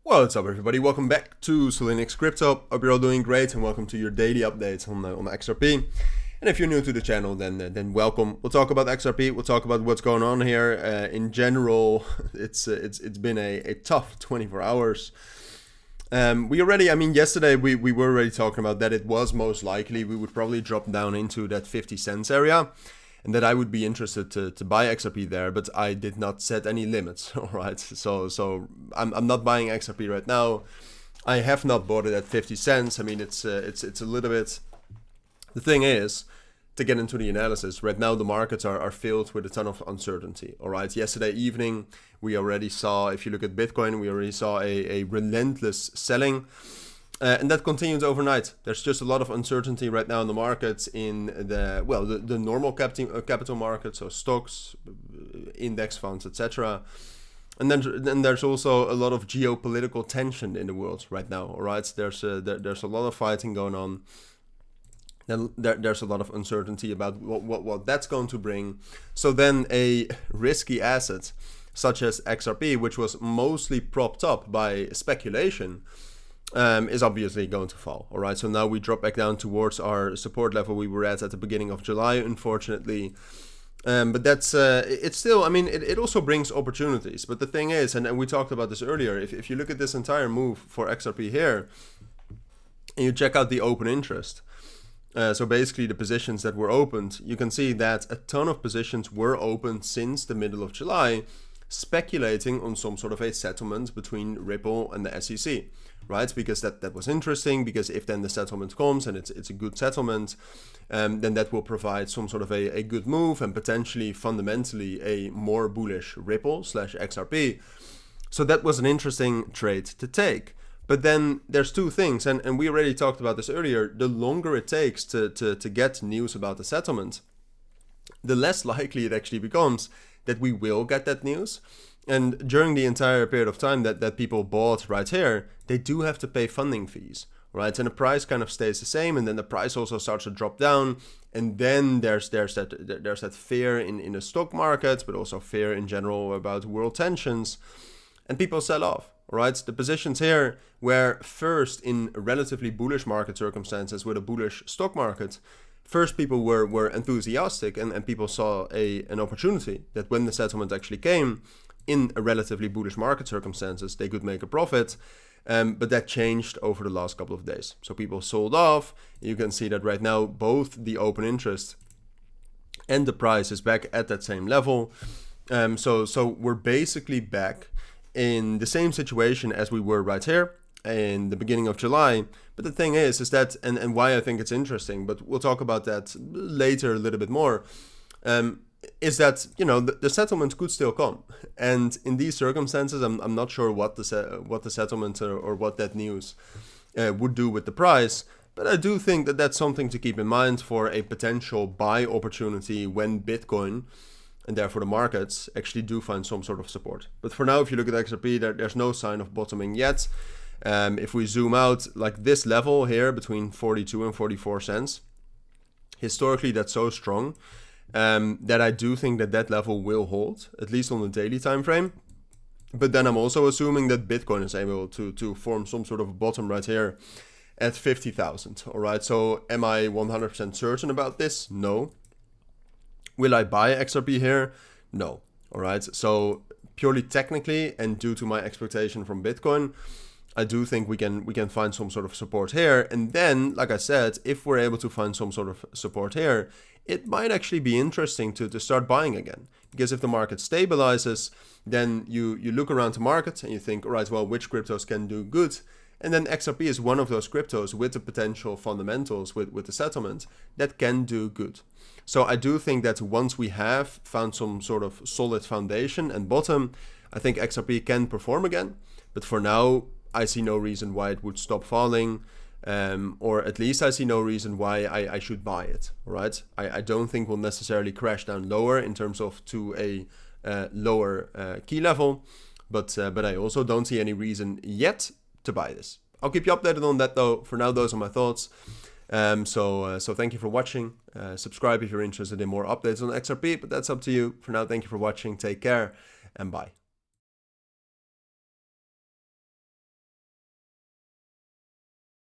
What's up, everybody? Welcome back to Cilinix Crypto. Hope you're all doing great, and welcome to your daily updates on XRP. And if you're new to the channel, then welcome. We'll talk about XRP. We'll talk about what's going on here. In general, it's been a tough 24 hours. Yesterday we were already talking about that it was most likely we would probably drop down into that 50 cents area, and that I would be interested to buy XRP there, but I did not set any limits. All right, so I'm not buying XRP right now. I have not bought it at 50 cents. I mean, it's a little bit. The thing is, to get into the analysis, right now the markets are filled with a ton of uncertainty. All right, yesterday evening we already saw, if you look at Bitcoin, we already saw a relentless selling. And that continues overnight. There's just a lot of uncertainty right now in the markets, in the normal capital markets, so stocks, index funds, etc. And then there's also a lot of geopolitical tension in the world right now. All right, there's a lot of fighting going on. Then there's a lot of uncertainty about what that's going to bring. So then a risky asset such as XRP, which was mostly propped up by speculation, is obviously going to fall. All right, so now we drop back down towards our support level we were at the beginning of July, unfortunately. But that's it's still, I mean, it also brings opportunities. But the thing is, and we talked about this earlier, if you look at this entire move for XRP here, and you check out the open interest, so basically the positions that were opened, you can see that a ton of positions were opened since the middle of July, speculating on some sort of a settlement between Ripple and the SEC, right? Because that was interesting, because if then the settlement comes and it's a good settlement, then that will provide some sort of a good move and potentially fundamentally a more bullish Ripple / XRP. So that was an interesting trade to take. But then there's two things, and we already talked about this earlier. The longer it takes to get news about the settlement, the less likely it actually becomes that we will get that news. And during the entire period of time that people bought right here, they do have to pay funding fees, right? And the price kind of stays the same, and then the price also starts to drop down. And then there's that fear in the stock market, but also fear in general about world tensions, and people sell off, right? The positions here were first in relatively bullish market circumstances with a bullish stock market. First, people were enthusiastic, and people saw an opportunity that when the settlement actually came, in a relatively bullish market circumstances, they could make a profit. But that changed over the last couple of days. So people sold off. You can see that right now, both the open interest and the price is back at that same level. So we're basically back in the same situation as we were right here in the beginning of July. But the thing is that, and why I think it's interesting, but we'll talk about that later a little bit more, is that, you know, the settlement could still come. And in these circumstances, I'm not sure what the settlement or what that news would do with the price. But I do think that that's something to keep in mind for a potential buy opportunity when Bitcoin, and therefore the markets, actually do find some sort of support. But for now, if you look at XRP, there's no sign of bottoming yet. If we zoom out, like this level here between 42 and 44 cents, historically that's so strong that I do think that level will hold, at least on the daily time frame. But then I'm also assuming that Bitcoin is able to form some sort of a bottom right here at 50,000. All right, so am I 100% certain about this? No. Will I buy XRP here? No. All right, so purely technically and due to my expectation from Bitcoin, I do think we can find some sort of support here. And then, like I said, if we're able to find some sort of support here, it might actually be interesting to start buying again. Because if the market stabilizes, then you look around the market and you think, all right, well, which cryptos can do good? And then XRP is one of those cryptos with the potential fundamentals, with the settlement, that can do good. So I do think that once we have found some sort of solid foundation and bottom, I think XRP can perform again. But for now, I see no reason why it would stop falling, or at least I see no reason why I should buy it, right? I don't think we'll necessarily crash down lower in terms of to a lower key level, but I also don't see any reason yet to buy this. I'll keep you updated on that though. For now, those are my thoughts. So thank you for watching. Subscribe if you're interested in more updates on XRP, but that's up to you. For now, thank you for watching. Take care and bye.